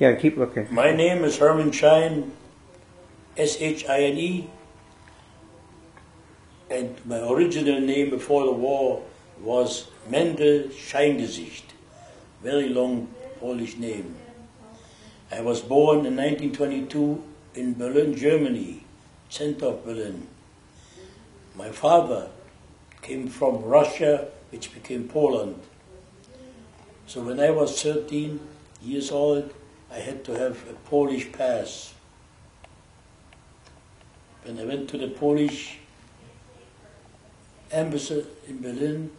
Yeah, keep looking. My name is Herman Shine, S-H-I-N-E, and my original name before the war was Mendel Scheingesicht, very long Polish name. I was born in 1922 in Berlin, Germany, center of Berlin. My father came from Russia, which became Poland. So when I was 13 years old, I had to have a Polish pass. When I went to the Polish embassy in Berlin,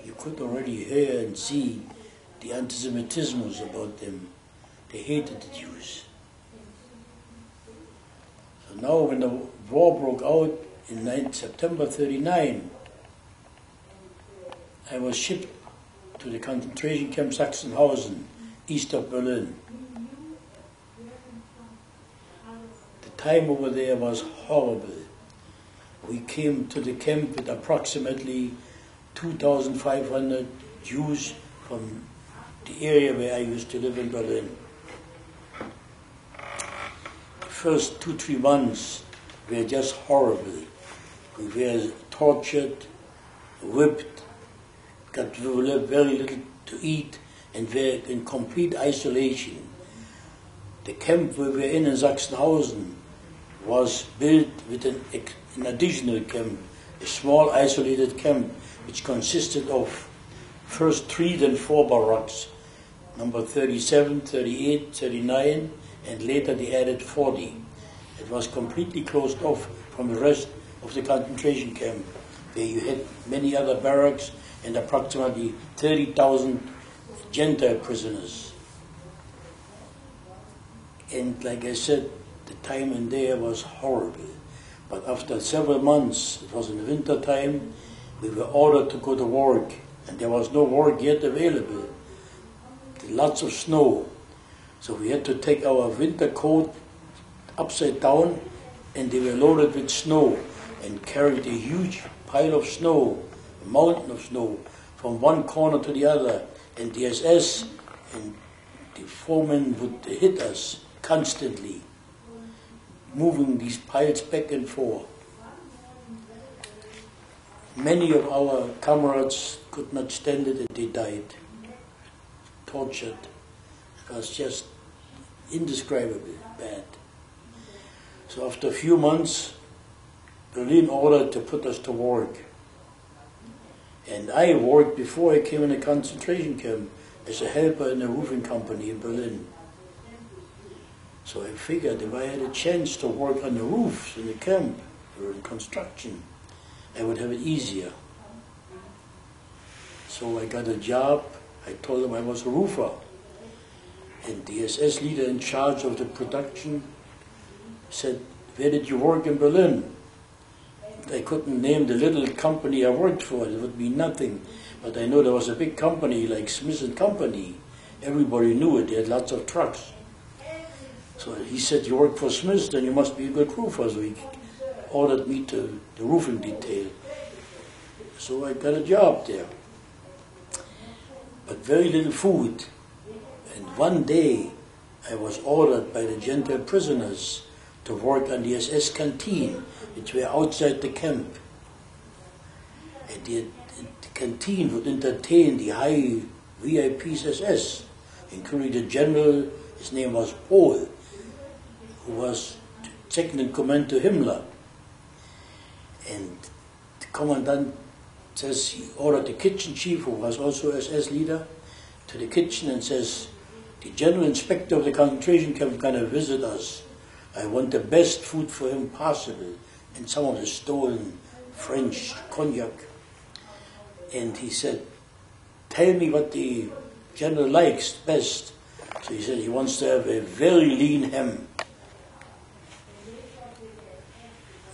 you could already hear and see the anti-Semitism about them. They hated the Jews. So now when the war broke out in September 1939, I was shipped to the concentration camp Sachsenhausen, east of Berlin. The time over there was horrible. We came to the camp with approximately 2,500 Jews from the area where I used to live in Berlin. The first 2-3 months were just horrible. We were tortured, whipped, got very little to eat, and were in complete isolation. The camp we were in Sachsenhausen was built with an additional camp, a small isolated camp which consisted of first 3 then 4 barracks, number 37, 38, 39, and later they added 40. It was completely closed off from the rest of the concentration camp, where you had many other barracks and approximately 30,000 Gentile prisoners. And like I said, the time in there was horrible. But after several months, it was in the winter time, we were ordered to go to work, and there was no work yet available. Lots of snow. So we had to take our winter coat upside down, and they were loaded with snow, and carried a huge pile of snow, a mountain of snow, from one corner to the other. And the SS and the foremen would hit us constantly, moving these piles back and forth. Many of our comrades could not stand it and they died, tortured. It was just indescribably bad. So after a few months, Berlin ordered to put us to work. And I worked before I came in a concentration camp as a helper in a roofing company in Berlin. So I figured if I had a chance to work on the roofs in the camp or in construction, I would have it easier. So I got a job. I told them I was a roofer. And the SS leader in charge of the production said, "Where did you work in Berlin?" I couldn't name the little company I worked for. It would be nothing. But I know there was a big company like Smith & Company. Everybody knew it. They had lots of trucks. So he said, "You work for Smith, then you must be a good roofer." So he ordered me to the roofing detail. So I got a job there. But very little food. And one day I was ordered by the Gentile prisoners to work on the SS canteen, which were outside the camp. And the canteen would entertain the high VIPs SS, including the general. His name was Paul, who was second in command to Himmler. And the commandant says he ordered the kitchen chief, who was also SS leader, to the kitchen and says, "The general inspector of the concentration camp is going to visit us. I want the best food for him possible, and some of the stolen French cognac." And he said, "Tell me what the general likes best." So he said he wants to have a very lean ham.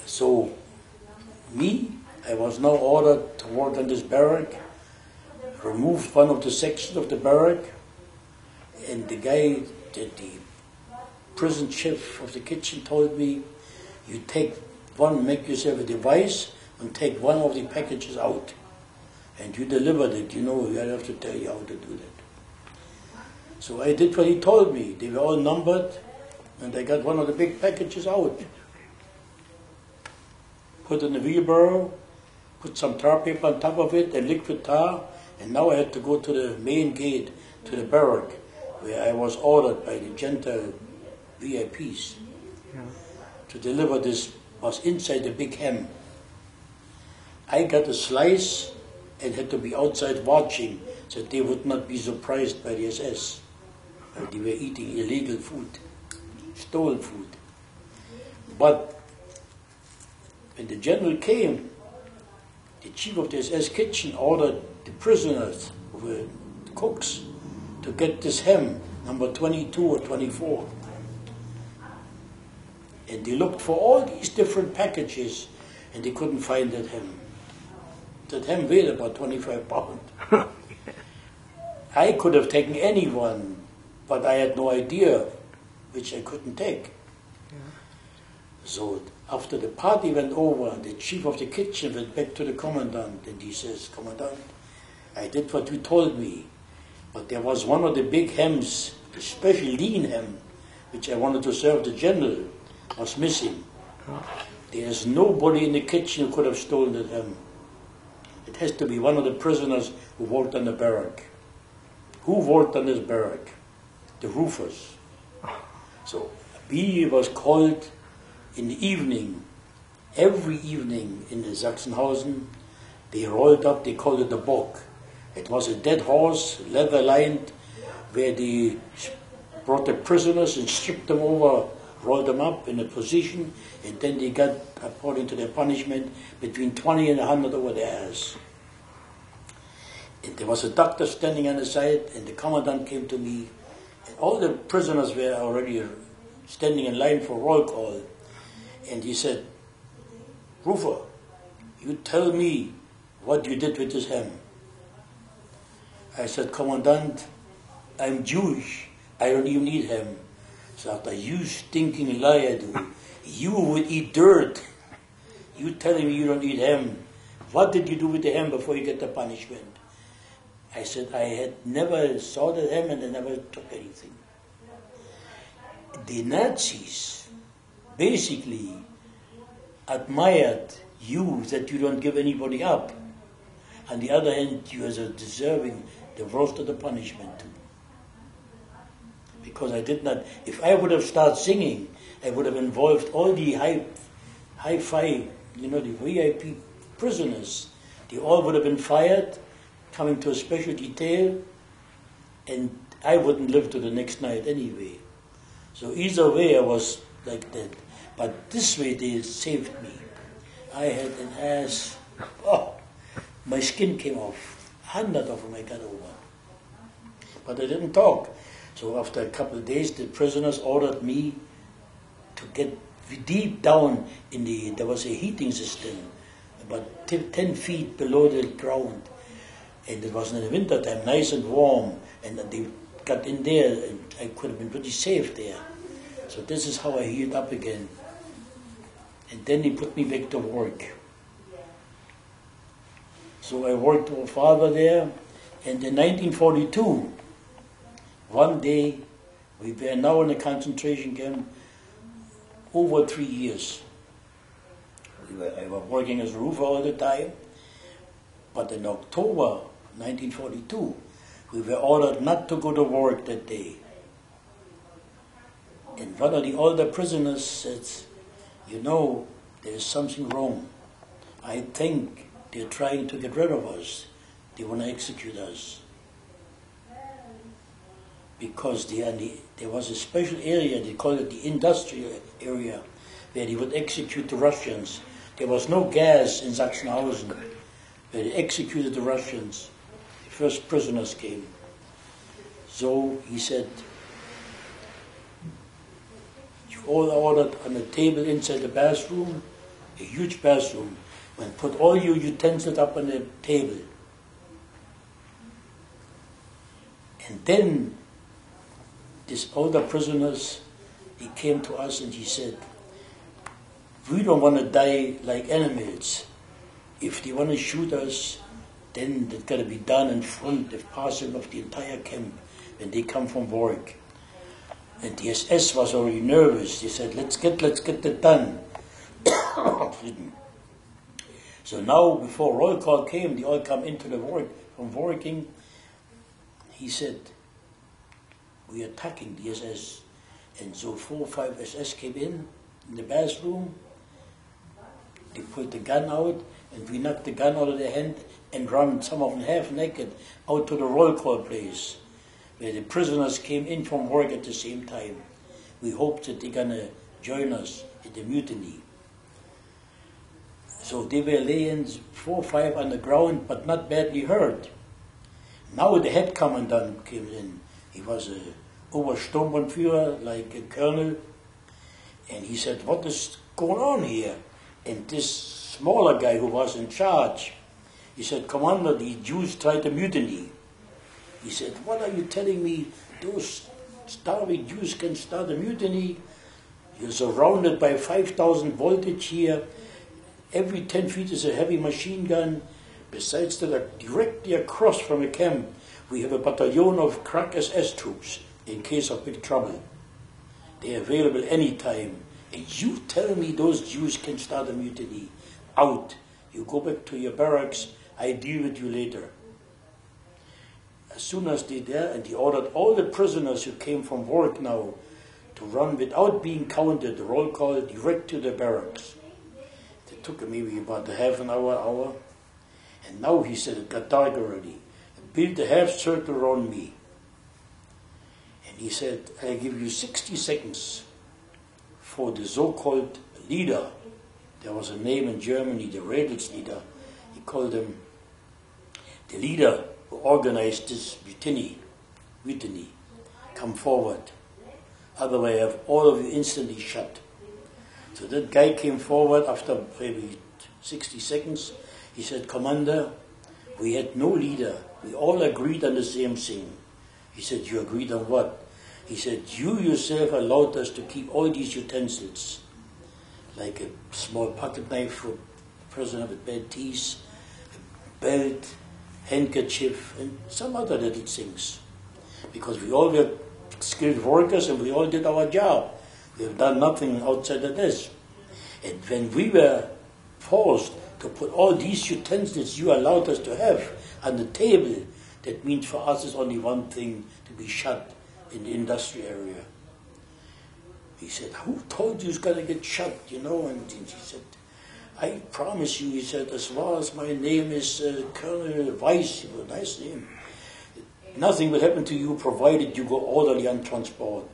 So I was now ordered to work on this barrack, removed one of the sections of the barrack, and the guy, the prison chef of the kitchen told me, "You make yourself a device and take one of the packages out, and you delivered it. You know, I have to tell you how to do that." So I did what he told me. They were all numbered, and I got one of the big packages out. Put in the wheelbarrow, put some tar paper on top of it, and liquid tar, and now I had to go to the main gate, to the barrack, where I was ordered by the Gentile VIPs to deliver this, was inside the big ham. I got a slice and had to be outside watching so they would not be surprised by the SS. They were eating illegal food, stolen food. But when the general came, the chief of the SS kitchen ordered the prisoners, who were cooks, to get this ham, number 22 or 24. And they looked for all these different packages, and they couldn't find that ham. That ham weighed about 25 pounds. I could have taken any one, but I had no idea which I couldn't take. So after the party went over, the chief of the kitchen went back to the commandant, and he says, "Commandant, I did what you told me, but there was one of the big hams, a special lean ham, which I wanted to serve the general, was missing. There's nobody in the kitchen who could have stolen that ham. It has to be one of the prisoners who worked on the barrack." Who worked on this barrack? The roofers. So B was called in the evening, every evening in the Sachsenhausen. They rolled up, they called it the bock. It was a dead horse, leather lined, where they brought the prisoners and stripped them over, rolled them up in a position, and then they got, according to their punishment, between 20 and 100 over their ass. And there was a doctor standing on the side, and the commandant came to me, and all the prisoners were already standing in line for roll call. And he said, "Rufer, you tell me what you did with this ham." I said, "Commandant, I'm Jewish. I don't even eat ham." So after, "You stinking liar, dude. You would eat dirt. You telling me you don't eat ham. What did you do with the ham before you get the punishment?" I said, "I had never saw the ham and I never took anything." The Nazis basically admired you that you don't give anybody up. On the other hand, you are deserving the worst of the punishment too. Because I did not, if I would have started singing, I would have involved all the high-fi, the VIP prisoners. They all would have been fired, coming to a special detail, and I wouldn't live to the next night anyway. So either way I was like that. But this way they saved me. I had an ass, my skin came off. 100 of them I got over. But I didn't talk. So after a couple of days, the prisoners ordered me to get deep down there was a heating system, about 10 feet below the ground. And it was in the winter time, nice and warm. And they got in there, and I could have been pretty safe there. So this is how I healed up again. And then he put me back to work. So I worked with father there. And in 1942, one day, we were now in a concentration camp over 3 years. I was working as a roofer all the time. But in October 1942, we were ordered not to go to work that day. And one of the older prisoners said, there's something wrong. I think they're trying to get rid of us. They want to execute us. Because there was a special area, they called it the industrial area, where they would execute the Russians. There was no gas in Sachsenhausen, where they executed the Russians. The first prisoners came. So he said, "You all ordered on a table inside the bathroom, a huge bathroom, and put all your utensils up on the table. And then these older prisoners, he came to us and he said, we don't want to die like animals. If they want to shoot us, then it's got to be done in front, if possible, of the entire camp. when they come from work. And the SS was already nervous. They said, let's get that done. So now, before roll call came, they all come into the work from working. He said, we are attacking the SS. And so 4 or 5 SS came in the bathroom. They pulled the gun out, and we knocked the gun out of their hand and ran, some of them half naked, out to the roll call place, where the prisoners came in from work at the same time. We hoped that they're going to join us at the mutiny. So they were laying 4 or 5 on the ground, but not badly hurt. Now the head commandant came in. He was a Obersturmbannführer, like a colonel, and he said, what is going on here? And this smaller guy who was in charge, he said, Commander, the Jews tried to mutiny. He said, what are you telling me? Those starving Jews can start a mutiny? You're surrounded by 5,000 voltage here. Every 10 feet is a heavy machine gun. Besides that, directly across from a camp, we have a battalion of crack SS troops in case of big trouble. They're available anytime. And you tell me those Jews can start a mutiny? Out. You go back to your barracks. I deal with you later. As soon as they're there, and he ordered all the prisoners who came from work now to run without being counted, the roll call, direct to the barracks. It took maybe about a half an hour. And now he said it got dark already. Build a half circle around me. And he said, I give you 60 seconds for the so-called leader. There was a name in Germany, the Rädelsleader. He called him the leader who organized this mutiny. Come forward. Otherwise, I have all of you instantly shot. So that guy came forward after maybe 60 seconds. He said, Commander, we had no leader. We all agreed on the same thing. He said, you agreed on what? He said, you yourself allowed us to keep all these utensils, like a small pocket knife for a prisoner with bad teeth, a belt, handkerchief, and some other little things. Because we all were skilled workers and we all did our job. We have done nothing outside of this. And when we were forced to put all these utensils you allowed us to have on the table, that means for us is only one thing, to be shot in the industry area. He said, who told you he's going to get shot, you know? And he said, I promise you, he said, as far as my name is Colonel Weiss, a nice name, nothing will happen to you provided you go orderly on transport.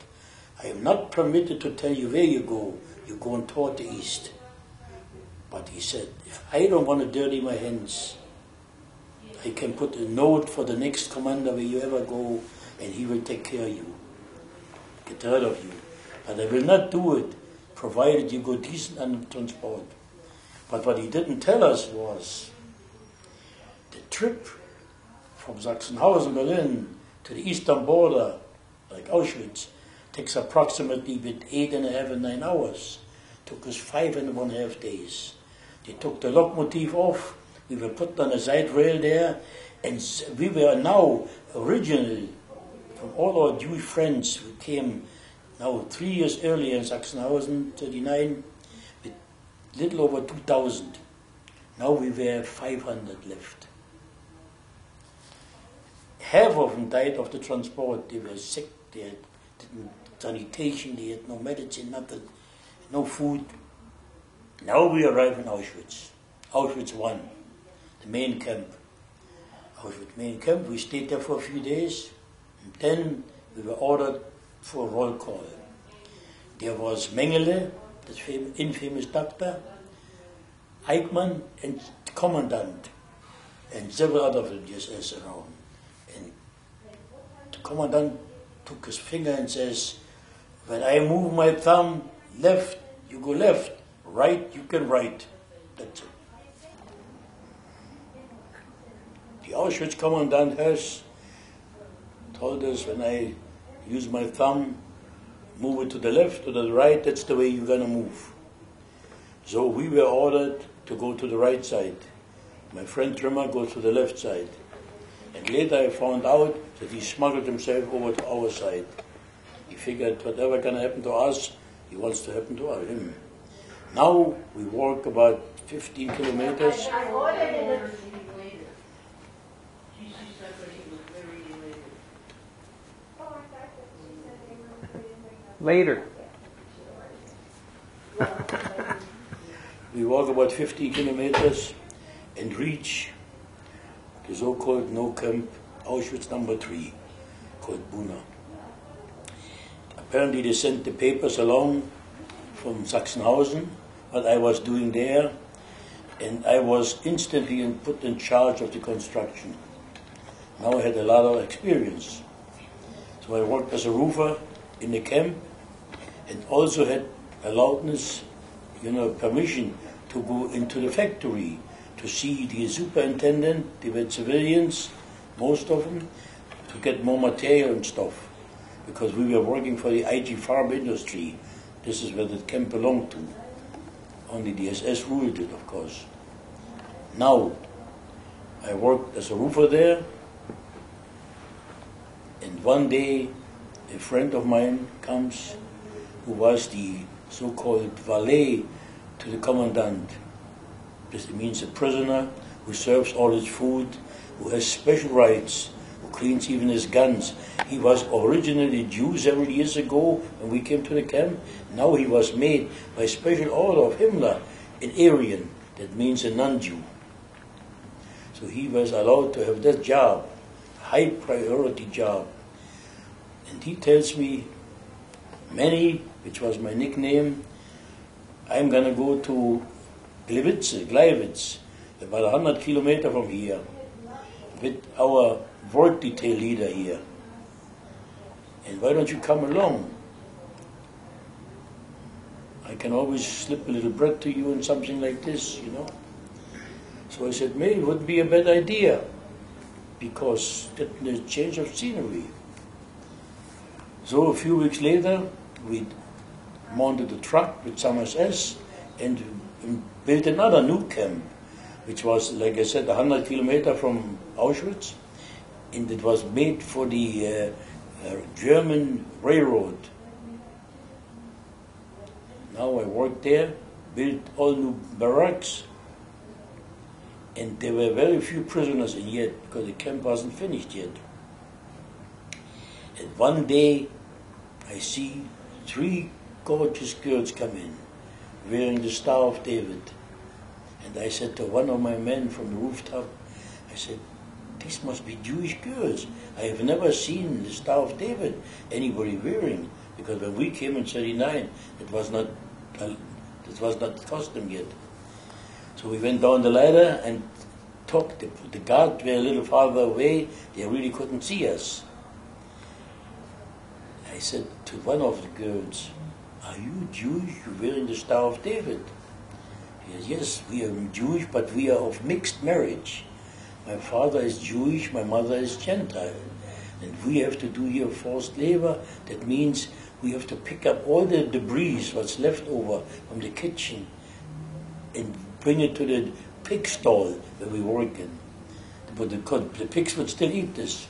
I am not permitted to tell you where you go. You're going toward the east. But he said, if I don't want to dirty my hands, I can put a note for the next commander where you ever go, and he will take care of you, get rid of you. But I will not do it, provided you go decent on transport. But what he didn't tell us was, the trip from Sachsenhausen, Berlin, to the eastern border, like Auschwitz, takes approximately between 8.5 and 9 hours. Took us 5.5 days. They took the locomotive off, we were put on a side rail there, and we were now originally, from all our Jewish friends who came now 3 years earlier in Sachsenhausen, 39, with little over 2,000. Now we were 500 left. Half of them died of the transport. They were sick, they had sanitation, they had no medicine, nothing, no food. Now we arrive in Auschwitz. Auschwitz I, the main camp. Auschwitz main camp, we stayed there for a few days, and then we were ordered for a roll call. There was Mengele, the infamous doctor, Eichmann, and the commandant, and several other soldiers around. And the commandant took his finger and says, when I move my thumb left, you go left, right, you can right. That's it. The Auschwitz commandant has told us when I use my thumb, move it to the left or to the right, that's the way you're going to move. So we were ordered to go to the right side. My friend Trimmer goes to the left side. And later I found out that he smuggled himself over to our side. He figured whatever can happen to us, he wants to happen to him. Now we walk about 15 kilometers. Later. We walk about 50 kilometers and reach the so-called no camp Auschwitz number 3, called Buna. Apparently they sent the papers along from Sachsenhausen, what I was doing there, and I was instantly put in charge of the construction. Now I had a lot of experience. So I worked as a roofer in the camp, and also had allowedness, permission to go into the factory to see the superintendent. They were civilians, most of them, to get more material and stuff, because we were working for the IG farm industry. This is where the camp belonged to. Only the SS ruled it, of course. Now, I worked as a roofer there, and one day a friend of mine comes who was the so-called valet to the commandant. This means a prisoner who serves all his food, who has special rights, who cleans even his guns. He was originally Jew several years ago when we came to the camp. Now he was made by special order of Himmler an Aryan, that means a non-Jew. So he was allowed to have that job, high priority job. And he tells me, Manny, which was my nickname, I'm going to go to Gleiwitz, about 100 kilometers from here, with our work detail leader here. And why don't you come along? I can always slip a little bread to you and something like this, So I said, maybe it would be a bad idea, because there's a change of scenery. So a few weeks later, we mounted a truck with some SS and built another new camp, which was, like I said, 100 kilometers from Auschwitz, and it was made for the German railroad. Now I worked there, built all new barracks, and there were very few prisoners in yet, because the camp wasn't finished yet. And one day I see 3 gorgeous girls come in, wearing the Star of David. And I said to one of my men from the rooftop, I said, these must be Jewish girls. I have never seen the Star of David anybody wearing, because when we came in '39, it was not custom yet. So we went down the ladder and talked. The guards were a little farther away. They really couldn't see us. I said to one of the girls, are you Jewish? You're wearing the Star of David? He said, yes, we are Jewish, but we are of mixed marriage. My father is Jewish, my mother is Gentile. And we have to do here forced labor. That means we have to pick up all the debris, what's left over from the kitchen, and bring it to the pig stall where we work in. But the pigs would still eat this.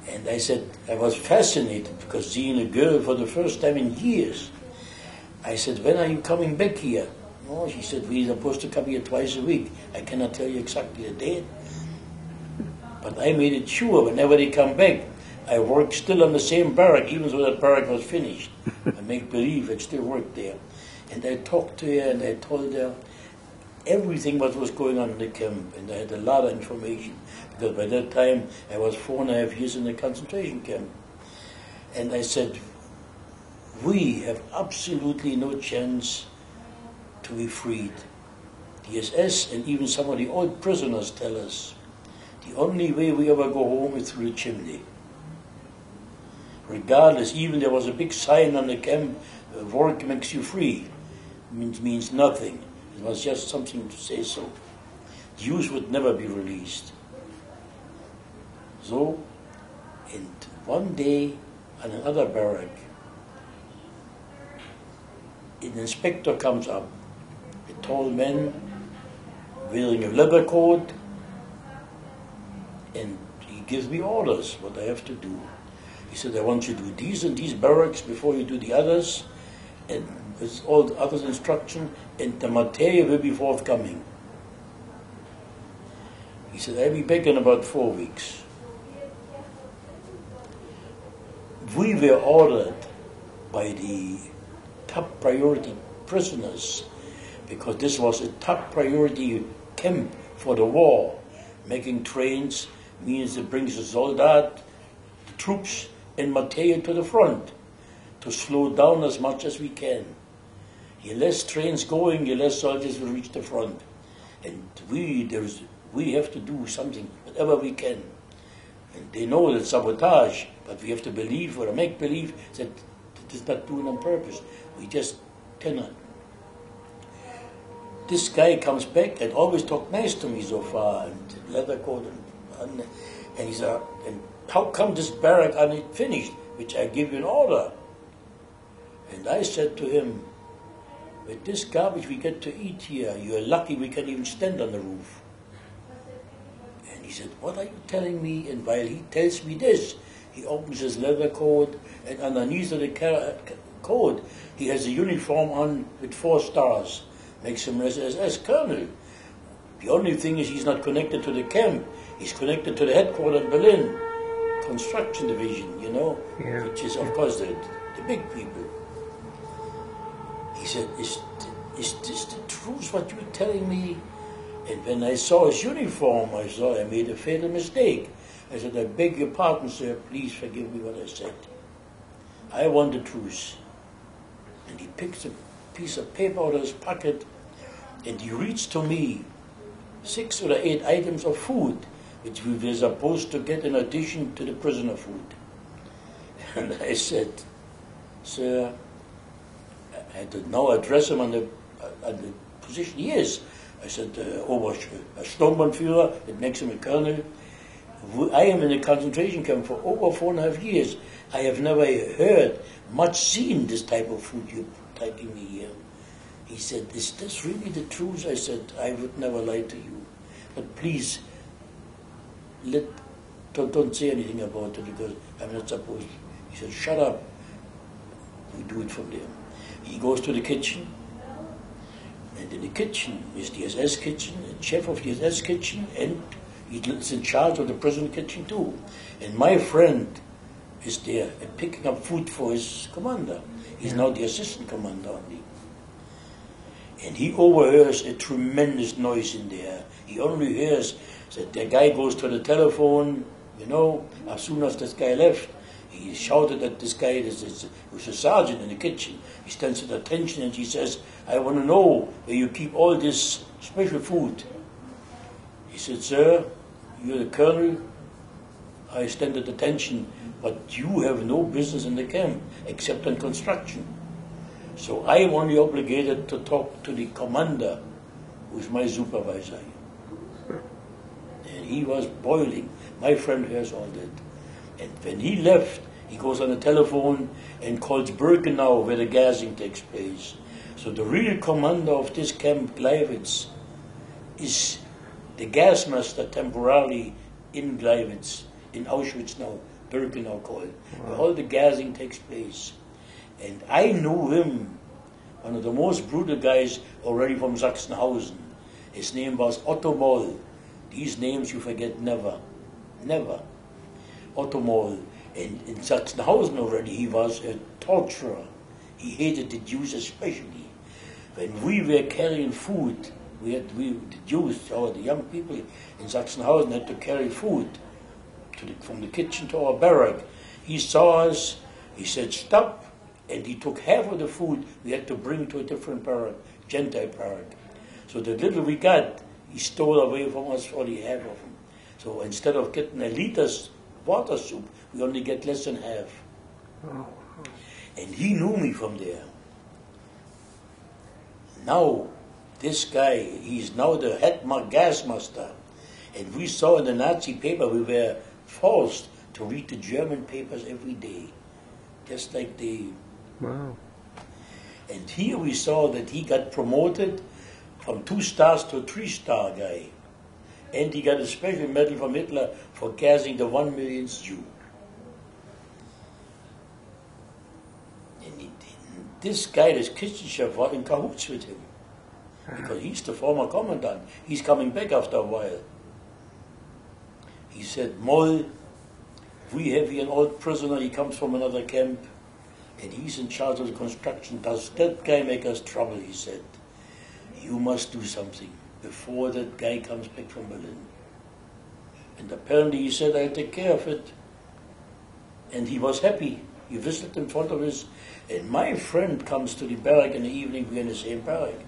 And I said, I was fascinated, because seeing a girl for the first time in years. I said, when are you coming back here? Oh, she said, we're supposed to come here twice a week. I cannot tell you exactly the date. But I made it sure whenever they come back, I work still on the same barrack, even though that barrack was finished. I make believe I still work there. And I talked to her and I told her everything what was going on in the camp. And I had a lot of information, because by that time I was 4.5 years in the concentration camp. And I said, we have absolutely no chance to be freed. The SS and even some of the old prisoners tell us the only way we ever go home is through the chimney. Regardless, even there was a big sign on the camp, work makes you free. Means nothing. It was just something to say so. Jews would never be released. So, and one day, on another barrack, an inspector comes up, a tall man, wearing a leather coat, And he gives me orders what I have to do. He said, I want you to do these and these barracks before you do the others, and with all the others instruction, and the material will be forthcoming. He said, I'll be back in about 4 weeks. We were ordered by the top priority prisoners, because this was a top priority camp for the war. Making trains means it brings the soldat, the troops, and material to the front to slow down as much as we can. The less trains going, the less soldiers will reach the front. And we have to do something, whatever we can. And they know that sabotage, but we have to believe or make believe that it is not doing on purpose. We just cannot. This guy comes back and always talk nice to me so far, and leather coat, and he said, and how come this barrack ain't finished, which I give you an order? And I said to him, with this garbage we get to eat here, you're lucky we can even stand on the roof. And he said, what are you telling me? And while he tells me this, he opens his leather coat, and underneath of the coat, he has a uniform on with 4 stars. Makes him as colonel. The only thing is he's not connected to the camp. He's connected to the headquarters in Berlin, construction division, you know, yeah. Which is, of course, the big people. He said, is this the truth what you're telling me? And when I saw his uniform, I saw I made a fatal mistake. I said, I beg your pardon, sir, please forgive me what I said. I want the truth. And he picks a piece of paper out of his pocket, and he reads to me 6 or 8 items of food which we were supposed to get in addition to the prisoner food. And I said, sir, I had to now address him on the position he is. I said, Sturmbannführer, it makes him a colonel. I am in a concentration camp for over 4.5 years. I have never heard, much seen this type of food you're taking me here. He said, is this really the truth? I said, I would never lie to you. But please, don't say anything about it, because I'm not supposed to. He said, shut up. We do it from there. He goes to the kitchen, and in the kitchen is the SS kitchen, and chef of the SS kitchen, and he's in charge of the prison kitchen too. And my friend is there and picking up food for his commander. He's now the assistant commander only. And he overhears a tremendous noise in there. He only hears that the guy goes to the telephone, you know, as soon as this guy left. He shouted at this guy, who's a sergeant in the kitchen. He stands at attention and he says, I want to know where you keep all this special food. He said, sir, you're the colonel. I stand at attention, but you have no business in the camp except on construction. So I am only obligated to talk to the commander, who is my supervisor. And he was boiling. My friend hears all that. And when he left, he goes on the telephone and calls Birkenau, where the gassing takes place. So the real commander of this camp, Gleiwitz, is the gas master temporarily in Gleiwitz, in Auschwitz now, Birkenau called, where all the gassing takes place. And I knew him, one of the most brutal guys already from Sachsenhausen. His name was Otto Moll. These names you forget never, never. Otto Moll. And in Sachsenhausen already he was a torturer. He hated the Jews especially. When we were carrying food, the Jews, or the young people in Sachsenhausen had to carry food from the kitchen to our barrack. He saw us, he said, stop, and he took half of the food we had to bring to a different barrack, Gentile barrack. So the little we got, he stole away from us for the half of them. So instead of getting a liter's water soup, we only get less than half. And he knew me from there. Now, this guy, he's now the head gas master. And we saw in the Nazi paper, we were forced to read the German papers every day. Just like the... Wow. And here we saw that he got promoted from 2 stars to a 3-star guy. And he got a special medal from Hitler for gassing the 1 millionth Jew. And this guy, this Kissinger, was in cahoots with him. Because he's the former commandant. He's coming back after a while. He said, Moll, we have here an old prisoner, he comes from another camp, and he's in charge of the construction. Does that guy make us trouble? He said. You must do something before that guy comes back from Berlin. And apparently he said, I'll take care of it. And he was happy. He visited in front of his, and my friend comes to the barrack in the evening, we're in the same barrack.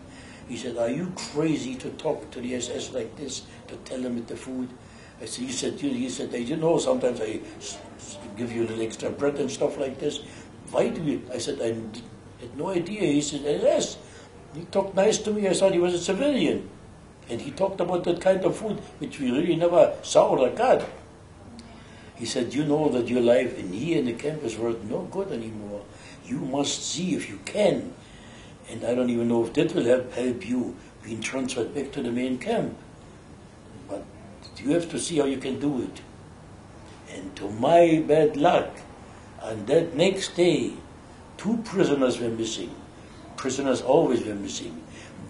He said, are you crazy to talk to the SS like this, to tell them with the food? I said, he said, you know, sometimes I give you a little extra bread and stuff like this. Why do you? I said, I had no idea. He said, yes. He talked nice to me. I thought he was a civilian. And he talked about that kind of food, which we really never saw or got. He said, you know that your life in here in the camp is worth no good anymore. You must see if you can. And I don't even know if that will help you being transferred back to the main camp. But you have to see how you can do it. And to my bad luck, on that next day, 2 prisoners were missing. Prisoners always were missing.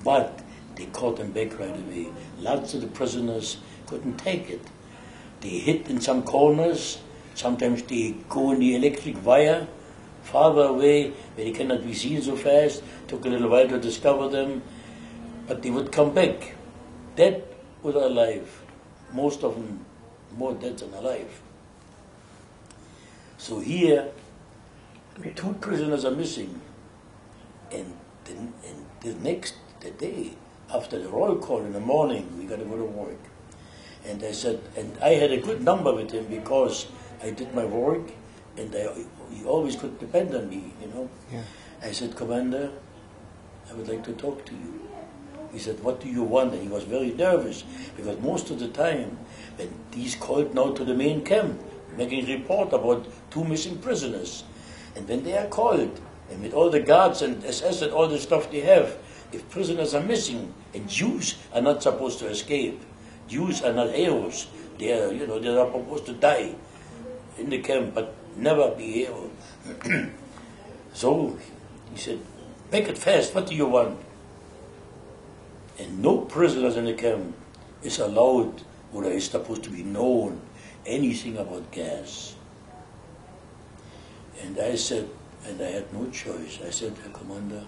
But they caught them back right away. Lots of the prisoners couldn't take it. They hid in some corners. Sometimes they go in the electric wire farther away where they cannot be seen so fast. Took a little while to discover them. But they would come back. Dead or alive. Most of them more dead than alive. So here, 2 prisoners are missing. And the next day, after the roll call in the morning, we got to go to work. And I said, and I had a good number with him because I did my work, and he always could depend on me, you know. Yeah. I said, Commander, I would like to talk to you. He said, what do you want? And he was very nervous, because most of the time, when he's called now to the main camp, making a report about 2 missing prisoners. And when they are called, and with all the guards and SS and all the stuff they have, if prisoners are missing, and Jews are not supposed to escape, Jews are not heroes, they are, you know, they are supposed to die in the camp, but never be heroes. So he said, make it fast, what do you want? And no prisoners in the camp is allowed, or is supposed to be known, anything about gas. And I said, and I had no choice, I said, Commander,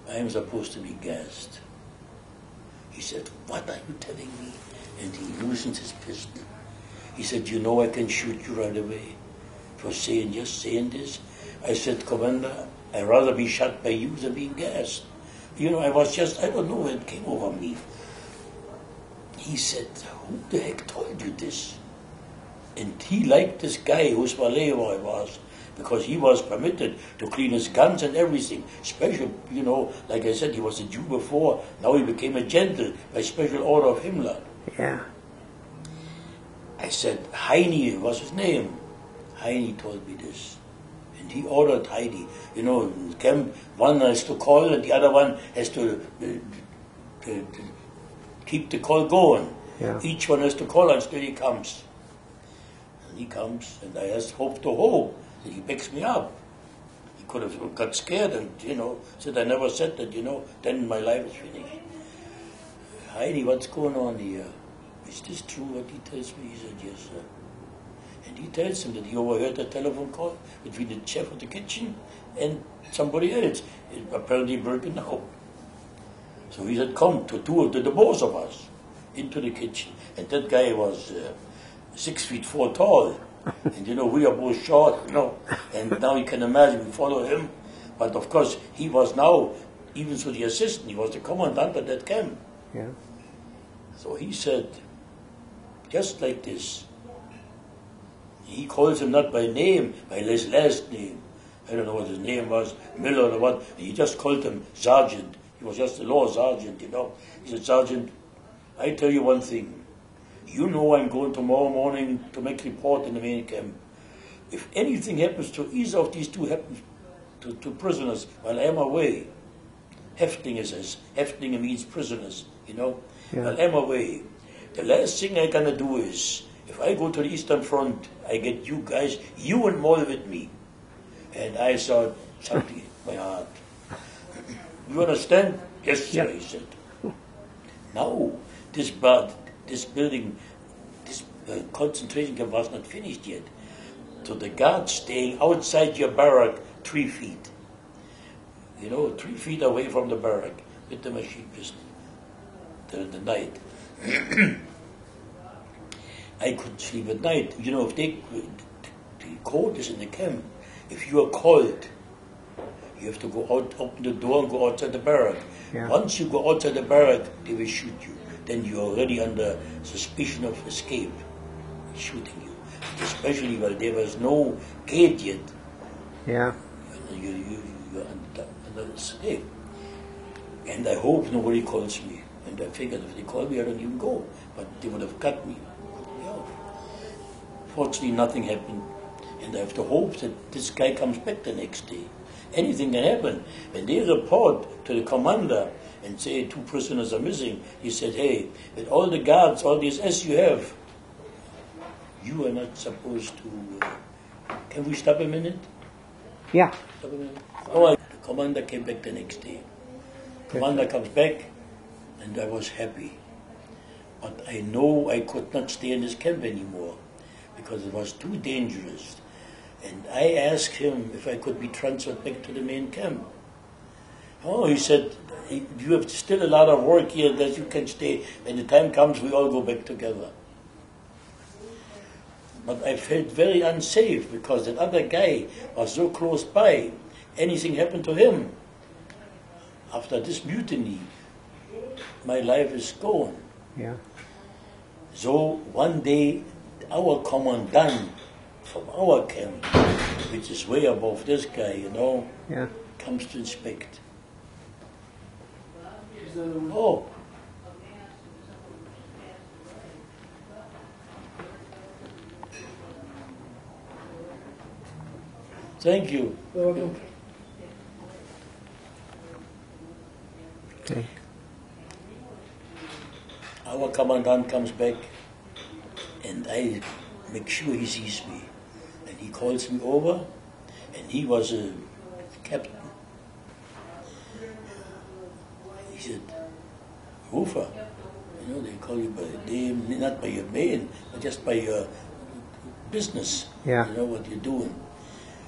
I am supposed to be gassed. He said, what are you telling me? And he loosened his pistol. He said, you know I can shoot you right away for just saying this. I said, Commander, I'd rather be shot by you than being gassed. You know, I don't know when it came over me. He said, who the heck told you this? And he liked this guy whose valet I was, because he was permitted to clean his guns and everything. Special, you know, like I said, he was a Jew before. Now he became a gentle by special order of Himmler. Yeah. I said, Heine was his name. Heine told me this. And he ordered Heidi. You know, in camp, one has to call and the other one has to keep the call going. Yeah. Each one has to call until he comes. And he comes, and I just hope to hope that he picks me up. He could have got scared and, you know, said I never said that, you know, then my life is finished. Heidi, what's going on here? Is this true what he tells me? He said, yes, sir. And he tells him that he overheard a telephone call between the chef of the kitchen and somebody else. It apparently broken out. So he said, come to the both of us into the kitchen. And that guy was 6'4" tall. And you know, we are both short, you know. And now you can imagine we follow him. But of course, he was now, even so the assistant, he was the commandant of that camp. Yeah. So he said, just like this. He calls him not by name, by his last name. I don't know what his name was, Miller or what. He just called him Sergeant. He was just a law sergeant, you know. He said, Sergeant, I tell you one thing. You know I'm going tomorrow morning to make report in the main camp. If anything happens to either of these 2 happens to prisoners while I am away, Häftlinge says, Häftlinge means prisoners, you know. Yeah. While I'm away, the last thing I'm gonna do is, if I go to the Eastern Front, I get you guys, you and more with me. And I thought, something hit my heart. You understand? Yes, sir, he said. Now, this building, this concentration camp was not finished yet. So the guards staying outside your barrack 3 feet. 3 feet away from the barrack with the machine pistol. The night. I could sleep at night. If the code is in the camp, if you are called, you have to go out, open the door and go outside the barrack. Yeah. Once you go outside the barrack, they will shoot you. Then you are already under suspicion of escape, shooting you. Especially while there was no gate yet. Yeah. You're under escape. And I hope nobody calls me. And I figured if they call me, I don't even go. But they would have cut me. Yeah. Fortunately, nothing happened. And I have to hope that this guy comes back the next day. Anything can happen. When they report to the commander and say 2 prisoners are missing, he said, hey, with all the guards, all the SS you have, you are not supposed to... Can we stop a minute? Yeah. Stop a minute? Oh, the commander came back the next day. Commander comes back, and I was happy. But I know I could not stay in this camp anymore because it was too dangerous. And I asked him if I could be transferred back to the main camp. Oh, he said, you have still a lot of work here that you can stay. When the time comes, we all go back together. But I felt very unsafe because that other guy was so close by. Anything happened to him. After this mutiny, my life is gone. Yeah. So one day, our commandant from our camp, which is way above this guy, Yeah. comes to inspect. Oh. Thank you. Okay. Our commandant comes back, and I make sure he sees me. And he calls me over, and he was a captain. He said, Rufer, they call you by name, not by your name, but just by your business. Yeah. What you're doing.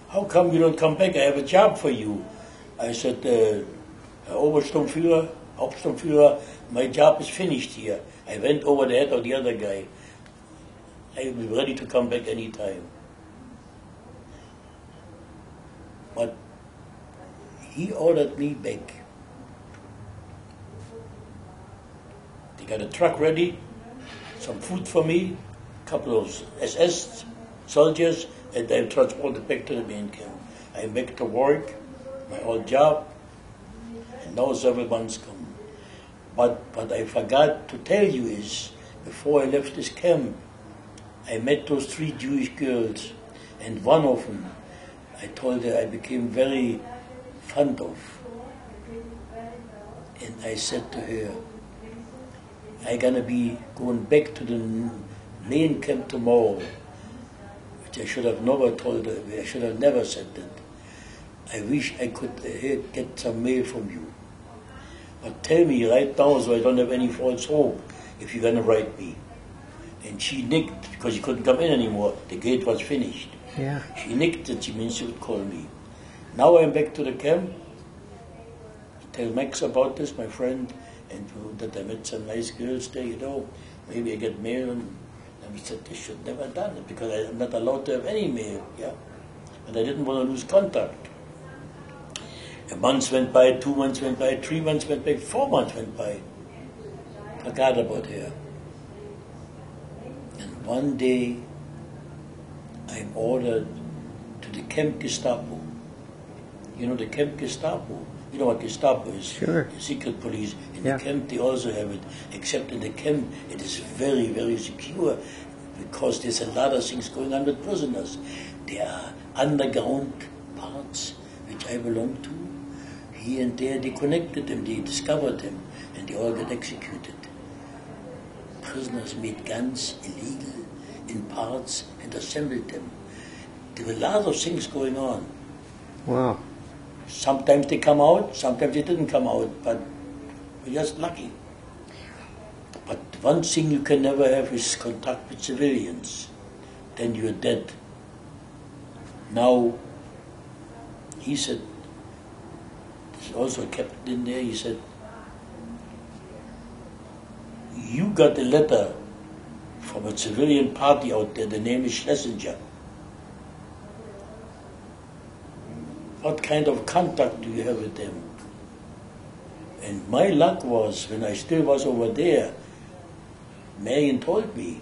How come you don't come back? I have a job for you. I said, Hauptsturmführer, my job is finished here. I went over the head of the other guy. I am ready to come back anytime. But he ordered me back. They got a truck ready, some food for me, a couple of SS soldiers, and I transported back to the main camp. I'm back to work, my old job, and now several months come. But what I forgot to tell you is, before I left this camp, I met those 3 Jewish girls, and one of them, I told her I became very fond of. And I said to her, I'm gonna be going back to the main camp tomorrow, which I should have never told her, I should have never said that. I wish I could get some mail from you. But tell me right now so I don't have any false hope if you're gonna write me. And she nicked because she couldn't come in anymore. The gate was finished. Yeah. She nicked and she means she would call me. Now I'm back to the camp. Tell Max about this, my friend, and that I met some nice girls there, Maybe I get mail. And we said they should never have done it because I'm not allowed to have any mail, yeah. And I didn't want to lose contact. A month went by, 2 months went by, 3 months went by, 4 months went by. Forgot about her. And one day, I'm ordered to the Camp Gestapo. The Camp Gestapo? You know what Gestapo is? Sure. The secret police. In Yeah. the camp, they also have it. Except in the camp, it is very, very secure because there's a lot of things going on with prisoners. There are underground parts which I belong to. Here and there, they connected them, they discovered them, and they all get executed. prisoners made guns illegal in parts and assembled them. There were a lot of things going on. Wow. Sometimes they come out, sometimes they didn't come out, but we're just lucky. But one thing you can never have is contact with civilians. Then you're dead. Now, he said, there's also a captain in there, he said, you got a letter from a civilian party out there, the name is Schlesinger. What kind of contact do you have with them? And my luck was, when I still was over there, Marion told me,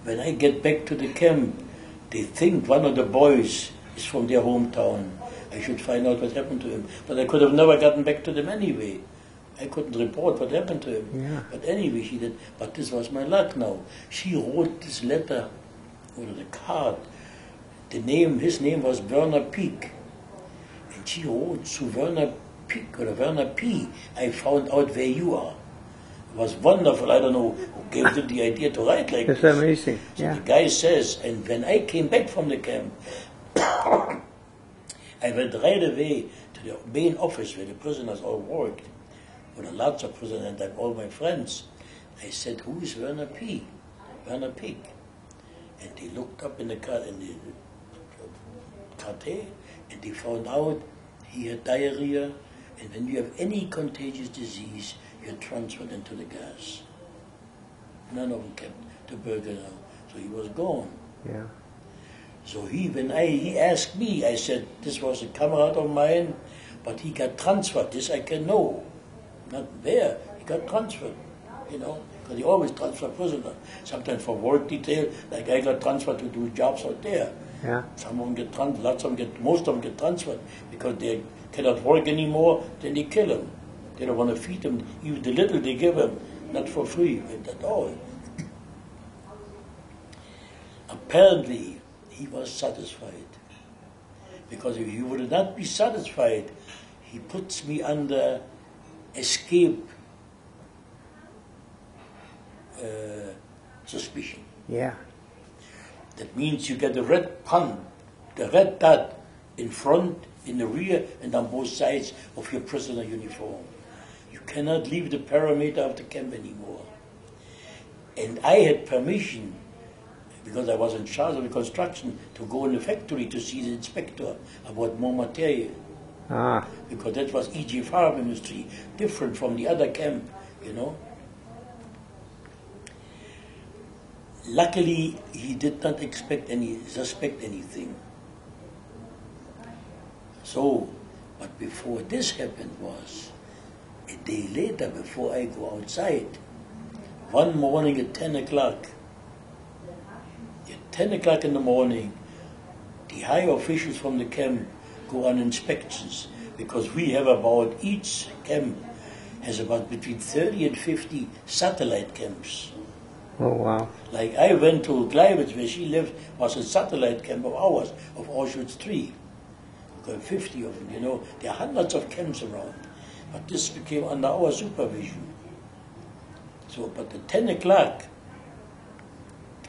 when I get back to the camp, they think one of the boys is from their hometown. I should find out what happened to him. But I could have never gotten back to them anyway. I couldn't report what happened to him. Yeah. But anyway, she did. But this was my luck now. She wrote this letter, or the card. His name was Werner Peak. And she wrote to Werner Peak, or Werner P. I found out where you are. It was wonderful. I don't know who gave them the idea to write like That's this. amazing. So Yeah. the guy says, and when I came back from the camp, I went right away to the main office where the prisoners all worked. There were lots of prisoners and like all my friends. I said, who is Werner P? Werner Pig. And they looked up in the carte, and they found out he had diarrhea, and when you have any contagious disease, you're transferred into the gas. None of them kept the burger now. So he was gone. Yeah. So he asked me, I said, this was a comrade of mine, but he got transferred. This I can know. Not there. He got transferred, because he always transfer prisoner. Sometimes for work detail, like I got transferred to do jobs out there. Yeah. Some of them get transferred, most of them get transferred because they cannot work anymore, then they kill them. They don't want to feed them, even the little they give them, not for free at all. Apparently, he was satisfied. Because if he would not be satisfied, he puts me under escape suspicion. Yeah. That means you get the red pun, the red dot in front, in the rear, and on both sides of your prisoner uniform. You cannot leave the perimeter of the camp anymore. And I had permission, because I was in charge of the construction, to go in the factory to see the inspector about more material. Ah. Because that was E.G. farm industry, different from the other camp, Luckily, he did not suspect anything. So, but before this happened was, a day later, before I go outside, one morning at 10 o'clock, at 10 o'clock in the morning, the high officials from the camp go on inspections, because we have about, each camp has about between 30 and 50 satellite camps. Oh, wow. Like I went to Gleiwitz, where she lived, was a satellite camp of ours, of Auschwitz III. We got 50 of them, There are hundreds of camps around. But this became under our supervision. So, but at 10 o'clock,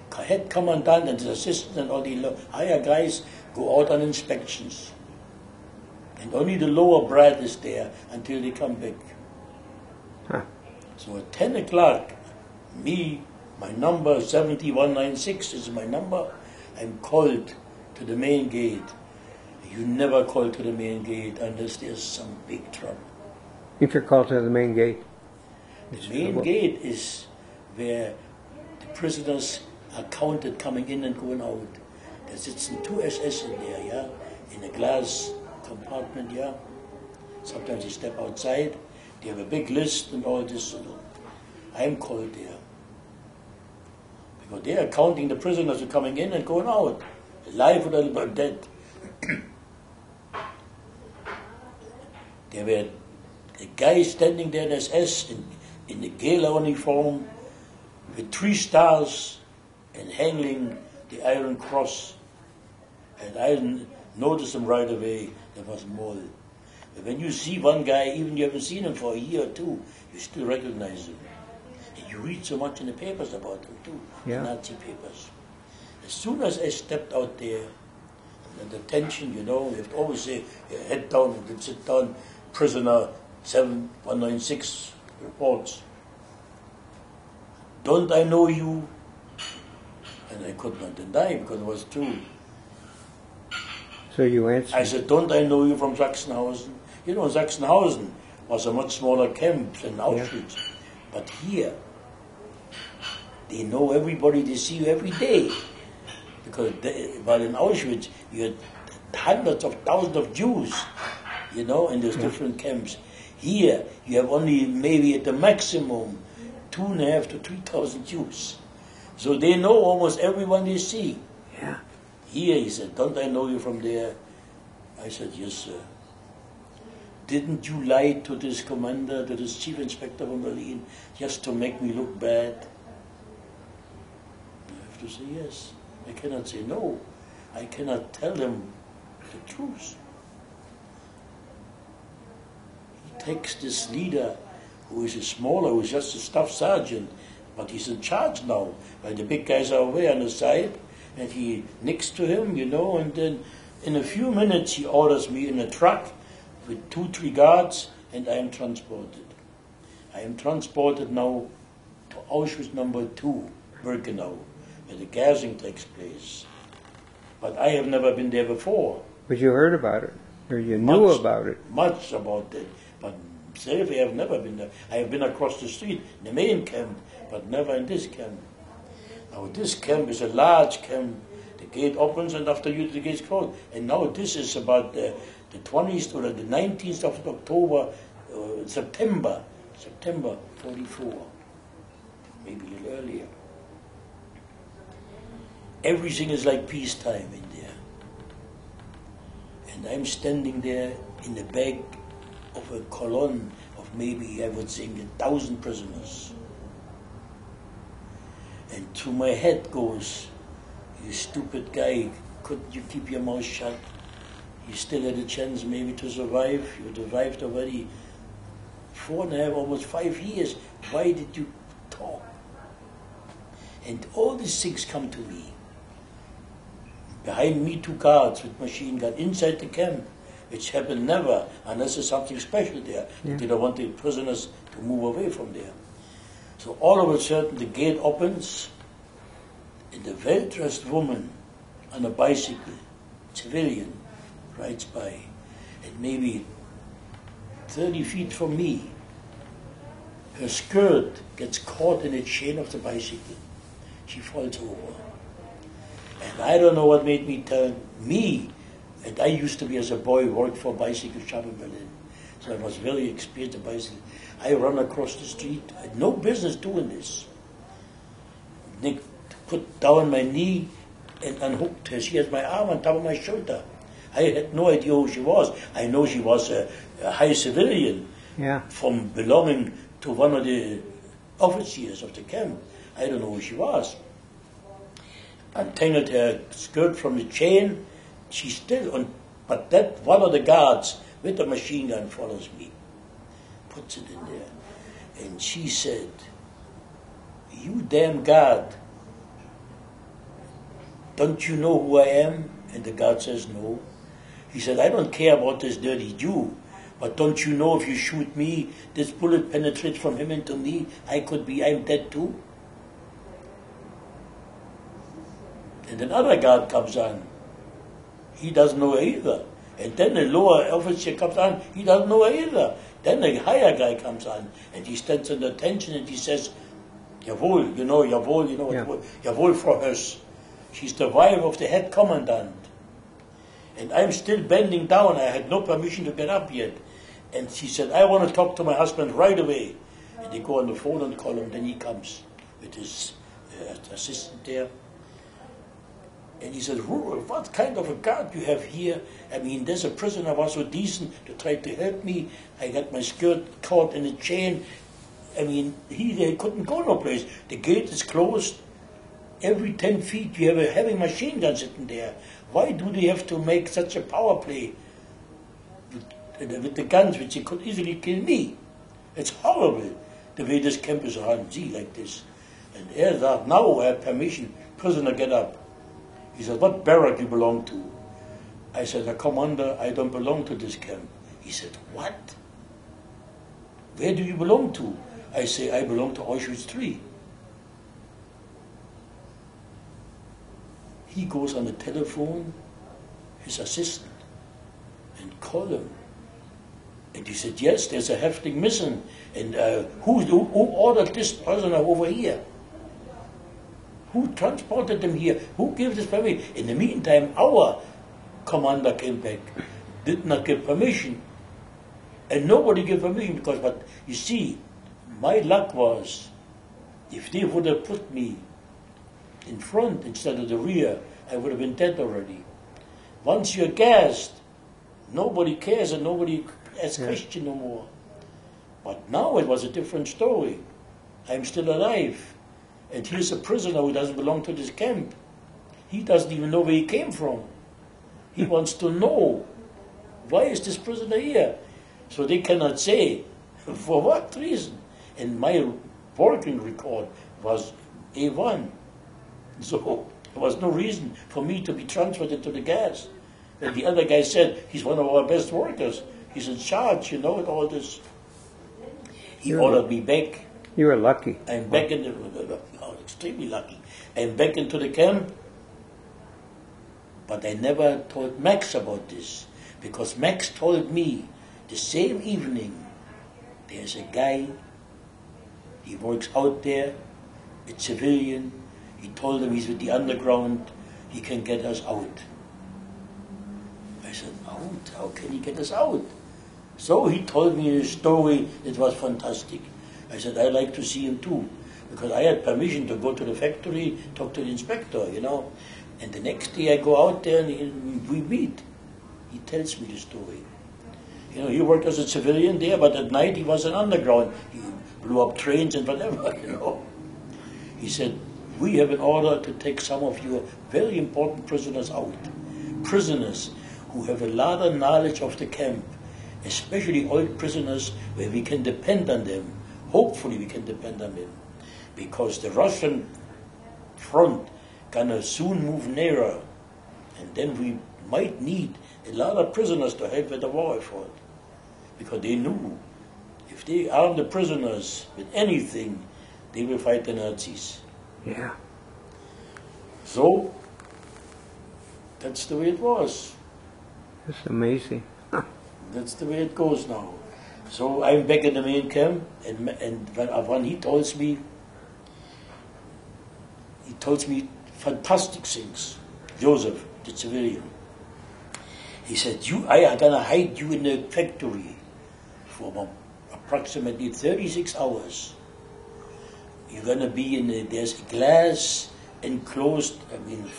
the head commandant and his assistant and all the higher guys go out on inspections. And only the lower brat is there until they come back. Huh. So at 10 o'clock, my number 7196 is my number. I'm called to the main gate. You never call to the main gate unless there's some big trouble. If you're called to the main gate. The main gate is where the prisoners are counted coming in and going out. There sits two SS in there, yeah, in a glass compartment, yeah. Sometimes they step outside. They have a big list and all this. I'm called there. Because they are counting the prisoners who are coming in and going out, alive or dead. There were a guy standing there in SS in the gala uniform with 3 stars and hanging the Iron Cross. And I noticed him right away. There was more. But when you see one guy, even you haven't seen him for a year or two, you still recognize him. And you read so much in the papers about them too, Yeah. the Nazi papers. As soon as I stepped out there, and the tension, you know, you have to always say, head down and then sit down, prisoner 7196 reports. Don't I know you? And I could not deny because it was true. So you answered. I said, don't I know you from Sachsenhausen? You know, Sachsenhausen was a much smaller camp than Auschwitz. But here, they know everybody, they see you every day. Because while in Auschwitz, you had hundreds of thousands of Jews, you know, in those different camps. Here, you have only maybe at the maximum 2,500 to 3,000 Jews. So they know almost everyone they see. Yeah. Here, he said, don't I know you from there? I said, yes, sir. Didn't you lie to this commander, to this chief inspector from Berlin, just to make me look bad? I have to say yes. I cannot say no. I cannot tell him the truth. He takes this leader, who is a smaller, who is just a staff sergeant, but he's in charge now, while the big guys are away on the side, and he next to him, you know, and then in a few minutes he orders me in a truck with 2-3 guards, and I am transported. I am transported now to Auschwitz number 2, Birkenau, where the gassing takes place. But I have never been there before. But you heard about it, or you knew about it. Much about it. But myself, I have never been there. I have been across the street, in the main camp, but never in this camp. Now this camp is a large camp. The gate opens and after you the gate is closed. And now this is about the 20th or the 19th of October, September 44, maybe a little earlier. Everything is like peacetime in there. And I'm standing there in the back of a column of maybe, I would say, 1,000 prisoners. And to my head goes, you stupid guy, couldn't you keep your mouth shut? You still had a chance maybe to survive. You survived already 4.5, almost 5 years. Why did you talk? And all these things come to me. Behind me 2 guards with machine gun inside the camp, which happened never unless there's something special there. Yeah. They don't want the prisoners to move away from there. So all of a sudden the gate opens and a well-dressed woman on a bicycle, civilian, rides by, and maybe 30 feet from me, her skirt gets caught in the chain of the bicycle. She falls over. And I don't know what made me tell me, and I used to be as a boy worked for a bicycle shop in Berlin, so I was very experienced at bicycle. I run across the street, I had no business doing this. Nick put down my knee and unhooked her. She has my arm on top of my shoulder. I had no idea who she was. I know she was a high civilian from belonging to one of the officers of the camp. I don't know who she was. Untangled her skirt from the chain. She's still on, but that one of the guards with a machine gun follows me, puts it in there, and she said, "You damn guard, don't you know who I am?" And the guard says, "No." He said, "I don't care about this dirty Jew, but don't you know if you shoot me, this bullet penetrates from him into me, I'm dead too?" And another guard comes on. He doesn't know either. And then the lower officer comes on. He doesn't know either. Then the higher guy comes on. And he stands under attention and he says, "Jawohl, jawohl, Frau Höss. She's the wife of the head commandant." And I'm still bending down. I had no permission to get up yet. And she said, "I want to talk to my husband right away." And they go on the phone and call him. Then he comes with his assistant there. And he said, "What kind of a guard you have here? I mean, there's a prisoner was so decent to try to help me. I got my skirt caught in a chain. I mean, they couldn't go no place. The gate is closed. Every 10 feet you have a heavy machine gun sitting there. Why do they have to make such a power play with the guns, which they could easily kill me? It's horrible. the way this camp is run, see, like this. And er said, now I have permission, prisoner, get up. He said, what barrack you belong to? I said, the commander, I don't belong to this camp. He said, what? Where do you belong to? I say, I belong to Auschwitz III. He goes on the telephone, his assistant, and call him. And he said, yes, there's a Häftling missing. And who ordered this prisoner over here? Who transported them here? Who gave this permission? In the meantime, our commander came back, did not give permission. And nobody gave permission because, but you see, my luck was, if they would have put me in front instead of the rear, I would have been dead already. Once you're gassed, nobody cares and nobody asks question no more. But now it was a different story. I'm still alive. And here's a prisoner who doesn't belong to this camp. He doesn't even know where he came from. He wants to know, why is this prisoner here? So they cannot say, for what reason? And my working record was A1. So there was no reason for me to be transferred into the gas. And the other guy said, he's one of our best workers. He's in charge, you know, and all this. He ordered me back. You were lucky. I'm back in the, extremely lucky. I'm back into the camp. But I never told Max about this. Because Max told me the same evening, there's a guy, he works out there, a civilian. He told him he's with the underground, he can get us out. I said, out? How can he get us out? So he told me a story, it was fantastic. I said, I'd like to see him too, because I had permission to go to the factory, talk to the inspector, you know. And the next day I go out there and we meet. He tells me the story. You know, he worked as a civilian there, but at night he was an underground. He blew up trains and whatever, you know. He said, we have an order to take some of your very important prisoners out. Prisoners who have a lot of knowledge of the camp, especially old prisoners where we can depend on them. Hopefully we can depend on them. Because the Russian front gonna soon move nearer. And then we might need a lot of prisoners to help with the war effort. Because they knew if they arm the prisoners with anything, they will fight the Nazis. Yeah. So, that's the way it was. That's amazing. That's the way it goes now. So I'm back in the main camp, and when he tells me fantastic things. Joseph, the civilian. He said, I am going to hide you in the factory for approximately 36 hours. You're going to be there's a glass enclosed,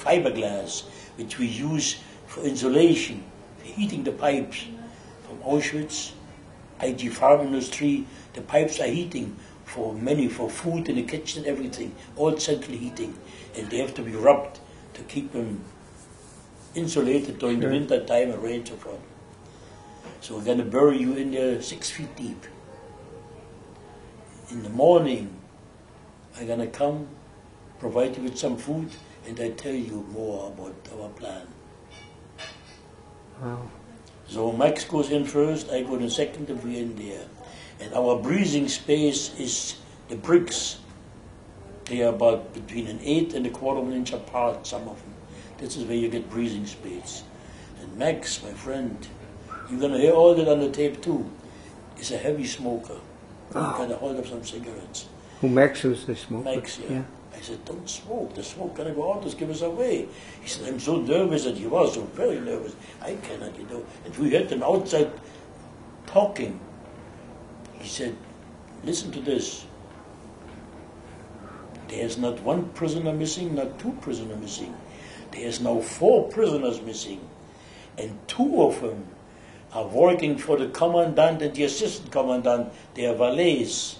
fiberglass, which we use for insulation, for heating the pipes from Auschwitz, IG farm industry. The pipes are heating for food in the kitchen, everything, all central heating. And they have to be rubbed to keep them insulated during the winter time and rain and so forth. So we're going to bury you in there 6 feet deep. In the morning, I'm going to come, provide you with some food, and I tell you more about our plan. Wow. So Max goes in first, I go in second, and we're in there. And our breathing space is the bricks. They are about between an 1/8 and 1/4 inch apart, some of them. This is where you get breathing space. And Max, my friend, you're going to hear all that on the tape too, is a heavy smoker. He got a hold of some cigarettes. Who Max was the smoker? Max, yeah. I said, don't smoke. The smoke gonna go out, just give us away. He said, I'm so nervous, and he was so very nervous. I cannot, you know. And we heard them outside talking. He said, listen to this. There's not one prisoner missing, not 2 prisoners missing. There's now 4 prisoners missing. And 2 of them are working for the commandant and the assistant commandant. They are valets.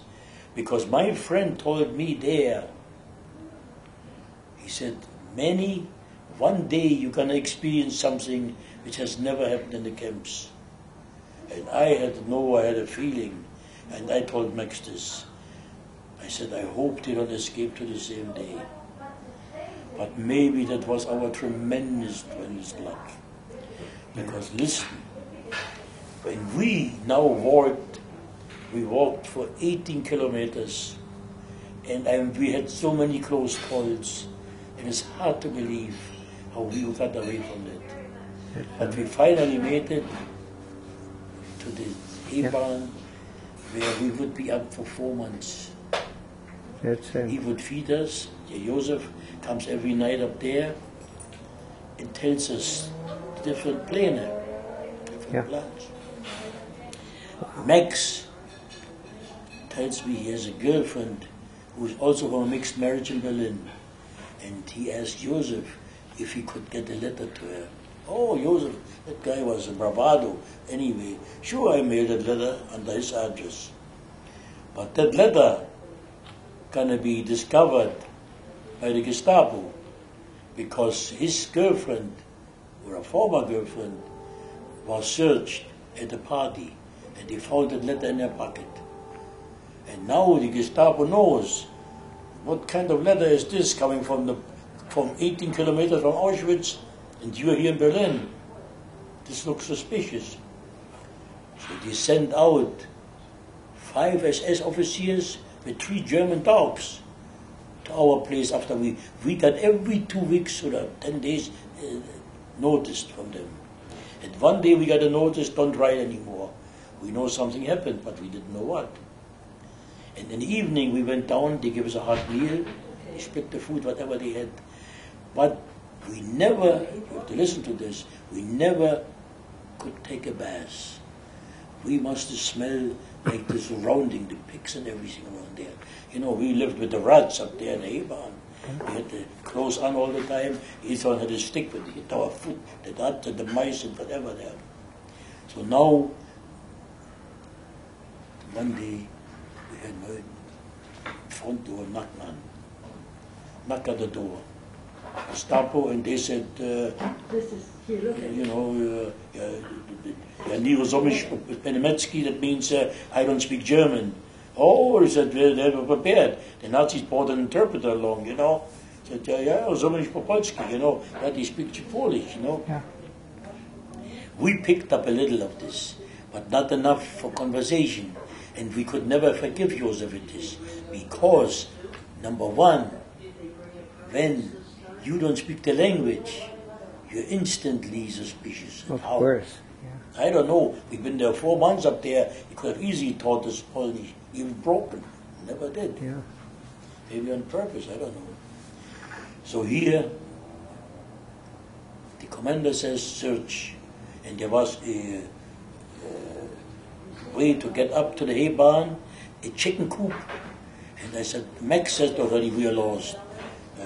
Because my friend told me there, he said, Manny, one day you're going to experience something which has never happened in the camps. And I had a feeling, and I told Max this. I said, I hope they don't escape to the same day. But maybe that was our tremendous luck. Because listen, when we now walked, we walked for 18 kilometers, and we had so many close calls, and it's hard to believe how we got away from that. But we finally made it to the hay barn, where we would be up for 4 months. He would feed us. Joseph comes every night up there and tells us different plane, different plans. Max tells me he has a girlfriend who is also from a mixed marriage in Berlin, and he asked Joseph if he could get a letter to her. Oh, Joseph, that guy was a bravado. Anyway, sure, I mailed that letter under his address. But that letter gonna be discovered by the Gestapo, because his girlfriend, or a former girlfriend, was searched at a party, and they found that letter in their pocket. And now the Gestapo knows what kind of letter is this coming from 18 kilometers from Auschwitz, and you're here in Berlin. This looks suspicious. So they sent out 5 SS officers with 3 German dogs to our place after we got every 2 weeks or 10 days notice from them. And one day we got a notice, don't ride anymore. We know something happened, but we didn't know what. And in the evening we went down, they gave us a hot meal, they split the food, whatever they had. But we never, you have to listen to this, we never could take a bath. We must smell like the surrounding, the pigs and everything around there. You know, we lived with the rats up there in the hay barn. We had the clothes on all the time. Each one had a stick with it, our foot, the rats and the mice and whatever there. So now, one day, we had my front door knocked on. Knock at the door. Gestapo, and they said, you know, nie rozumiesz po niemiecki, that means I don't speak German. Oh, he said, they were prepared. The Nazis brought an interpreter along, you know. Said, yeah, rozumiesz po polski, you know, that he speaks Polish, you know. Yeah. We picked up a little of this, but not enough for conversation. And we could never forgive Joseph in this, because, number one, when you don't speak the language, you're instantly suspicious. Of course. Yeah. I don't know. We've been there 4 months up there. He could have easily taught us Polish, even broken. Never did. Yeah. Maybe on purpose, I don't know. So here, the commander says search. And there was a way to get up to the hay barn, a chicken coop. And I said, Max said already we are lost.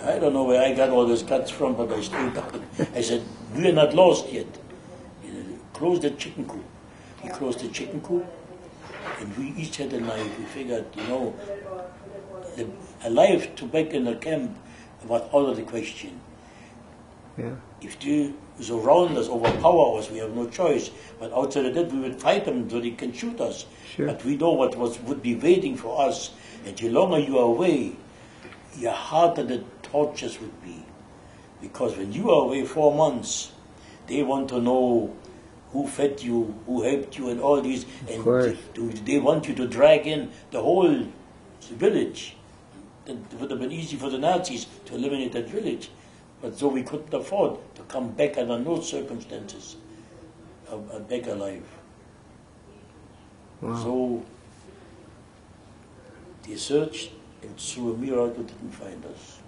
I don't know where I got all those cuts from, but I stayed down. I said, we are not lost yet. Close the chicken coop. He closed the chicken coop, and we each had a knife. We figured, you know, a life to back in the camp was out of the question. Yeah. If they surround us, overpower us, we have no choice. But outside of that, we would fight them so they can shoot us. Sure. But we know what would be waiting for us. And the longer you are away, the harder the tortures would be. Because when you are away 4 months, they want to know who fed you, who helped you, and all these. And they want you to drag in the whole village. It would have been easy for the Nazis to eliminate that village. But so we couldn't afford to come back under no circumstances, back alive. Wow. So they searched, and through a miracle didn't find us.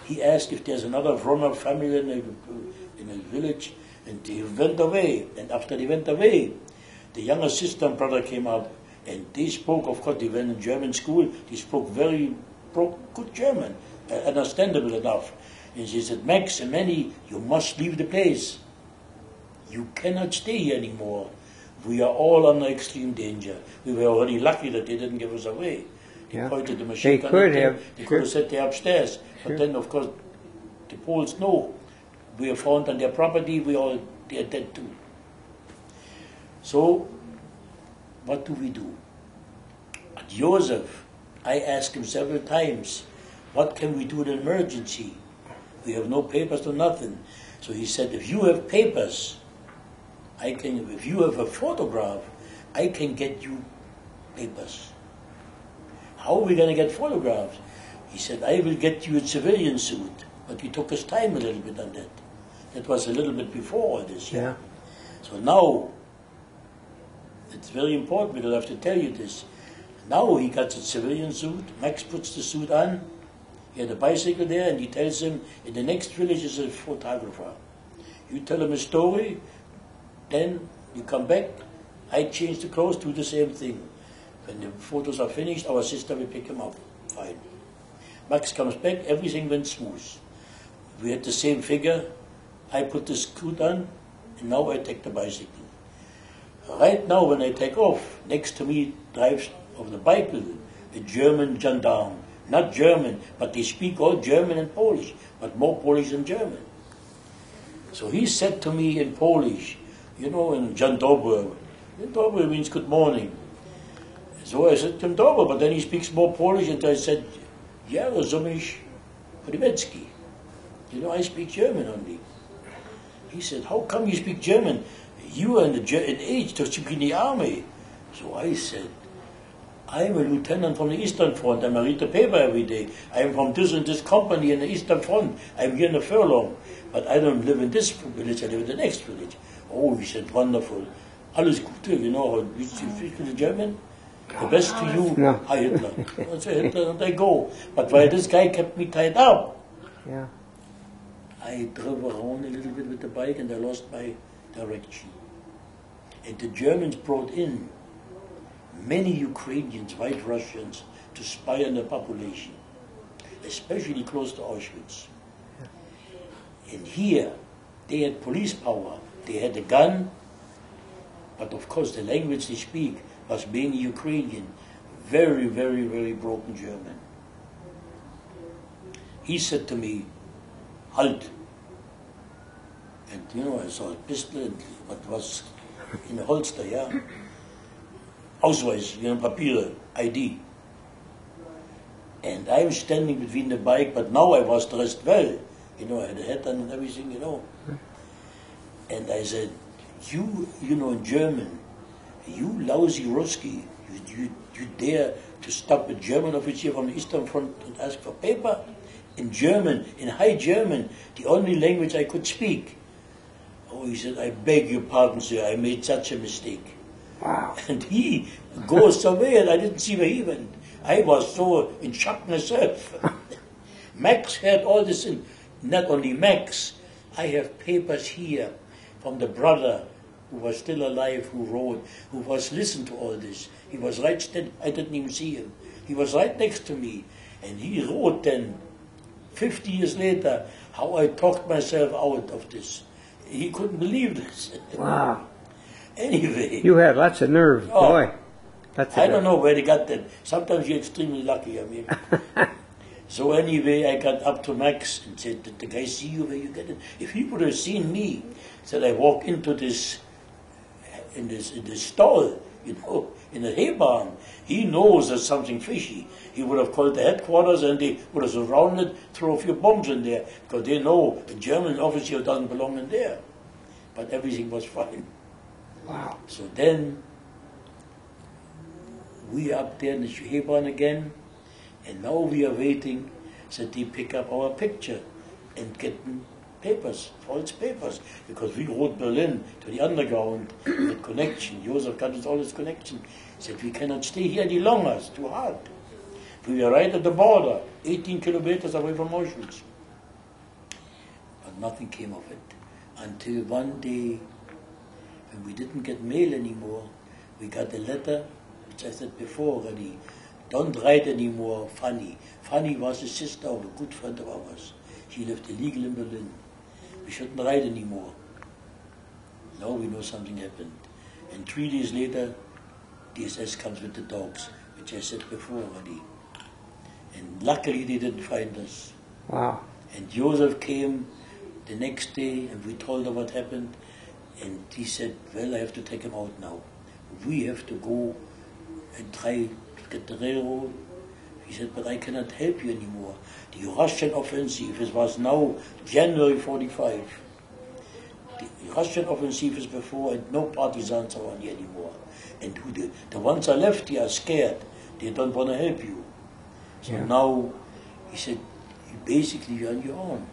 He asked if there's another Roma family in a village, and they went away. And after they went away, the younger sister and brother came up, and they spoke, of course, they went in German school, they spoke very good German, understandable enough. And she said, Max and Manny, you must leave the place. You cannot stay here anymore. We are all under extreme danger. We were already lucky that they didn't give us away. They pointed the machine gun at them. They could have said they're upstairs. But then, of course, the Poles know. We are found on their property, they're dead too. So, what do we do? Joseph I asked him several times, what can we do in an emergency? We have no papers or nothing. So he said, if you have papers, if you have a photograph, I can get you papers. How are we going to get photographs? He said, I will get you a civilian suit. But he took his time a little bit on that. That was a little bit before all this. Yeah. So now, it's very important because I have to tell you this. Now he got a civilian suit. Max puts the suit on. He had a bicycle there, and he tells him, in the next village is a photographer. You tell him a story, then you come back, I change the clothes, do the same thing. When the photos are finished, our sister will pick him up. Fine. Max comes back, everything went smooth. We had the same figure. I put the suit on, and now I take the bicycle. Right now, when I take off, next to me drives of the bicycle a German gendarme. Not German, but they speak all German and Polish, but more Polish than German. So he said to me in Polish, you know, in Dzień dobry. Dzień dobry means good morning. So I said, Dzień dobry, but then he speaks more Polish, and I said, ja, rozumiesz po niemiecki. You know, I speak German only. He said, how come you speak German? You are in age to speak in the army. So I said, I'm a lieutenant from the Eastern Front. I read the paper every day. I'm from this and this company in the Eastern Front. I'm here in a furlong. But I don't live in this village, I live in the next village. Oh, he said, wonderful. Alles Gute, you know, you speak the German? The best to you, No. Hi Hitler. I say Hitler, and I go. But while this guy kept me tied up, Yeah. I drove around a little bit with the bike and I lost my direction. And the Germans brought in many Ukrainians, White Russians, to spy on the population, especially close to Auschwitz. And here, they had police power, they had a gun, but of course the language they speak was mainly Ukrainian, very, very, very broken German. He said to me, halt. And you know, I saw a pistol, but was in a holster, yeah. Ausweis, you know, Papiere, ID. And I'm standing between the bike, but now I was dressed well. You know, I had a hat on and everything, you know. And I said, you know, in German, you lousy Ruski, you dare to stop a German officer from the Eastern Front and ask for paper? In German, in High German, the only language I could speak. Oh, he said, I beg your pardon, sir, I made such a mistake. Wow. And he goes away, and I didn't see where he went. I was so in shock myself. Max had all this in, not only Max, I have papers here from the brother who was still alive, who wrote, who was listening to all this. He was right standing, I didn't even see him. He was right next to me, and he wrote then, 50 years later, how I talked myself out of this. He couldn't believe this. Wow. Anyway. You had lots of nerve, boy. I don't know where they got that. Sometimes you're extremely lucky, I mean. So anyway, I got up to Max and said, did the guy see you where you get it? If he would have seen me, said I walk into this, in this stall, you know, in the hay barn, he knows there's something fishy. He would have called the headquarters and they would have surrounded, throw a few bombs in there, because they know a German officer doesn't belong in there. But everything was fine. Wow. So then, we up there in the hay barn again, and now we are waiting that they pick up our picture and get papers, false papers, because we wrote Berlin to the underground with connection. Joseph got us all his connection. He said, we cannot stay here any longer, it's too hard. We were right at the border, 18 kilometers away from Auschwitz. But nothing came of it, until one day, when we didn't get mail anymore, we got a letter, which I said before already, don't write anymore, Fanny. Fanny was the sister of a good friend of ours. She lived illegal in Berlin. We shouldn't write anymore. Now we know something happened. And 3 days later, the SS comes with the dogs, which I said before already. And luckily they didn't find us. Wow. And Joseph came the next day, and we told him what happened. And he said, well, I have to take him out now. We have to go and try to get the railroad He said, but I cannot help you anymore. The Russian offensive, it was now January 45. The Russian offensive is before, and no partisans are on here anymore. And the ones are left here are scared. They don't want to help you. So now, he said, basically you're on your own.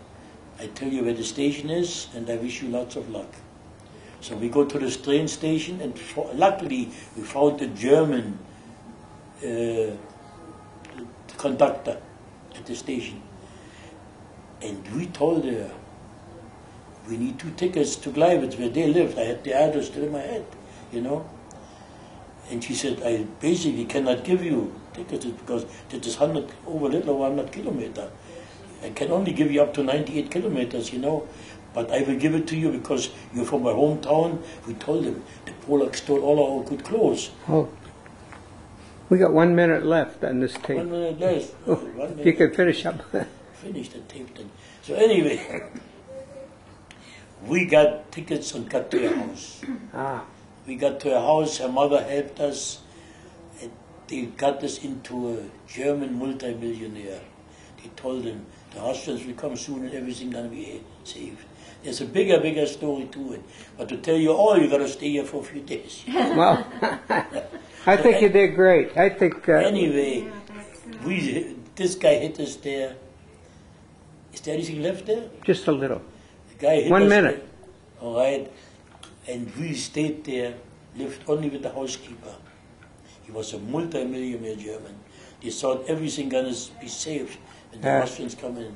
I tell you where the station is, and I wish you lots of luck. So we go to the train station, and luckily we found a German conductor at the station. And we told her, we need 2 tickets to Gleiwitz, where they lived. I had the address still in my head, you know. And she said, I basically cannot give you tickets because that is over a little over 100 kilometers. I can only give you up to 98 kilometers, you know. But I will give it to you because you're from my hometown. We told them the Polacks stole all our good clothes. Oh. We got 1 minute left on this tape. 1 minute left. Oh, 1 minute. you can finish up. Finish the tape then. So anyway, we got tickets and got to a house. We got to a house, her mother helped us. And they got us into a German multimillionaire. They told him the Austrians will come soon and everything gonna be safe. There's a bigger story to it. But to tell you all, you gotta stay here for a few days. Well, I think you did great. I think... anyway, this guy hit us there. Is there anything left there? Just a little. The guy hit 1 us minute. There. All right. And we stayed there, lived only with the housekeeper. He was a multi-millionaire German. They thought everything gonna be safe when the Austrians come in.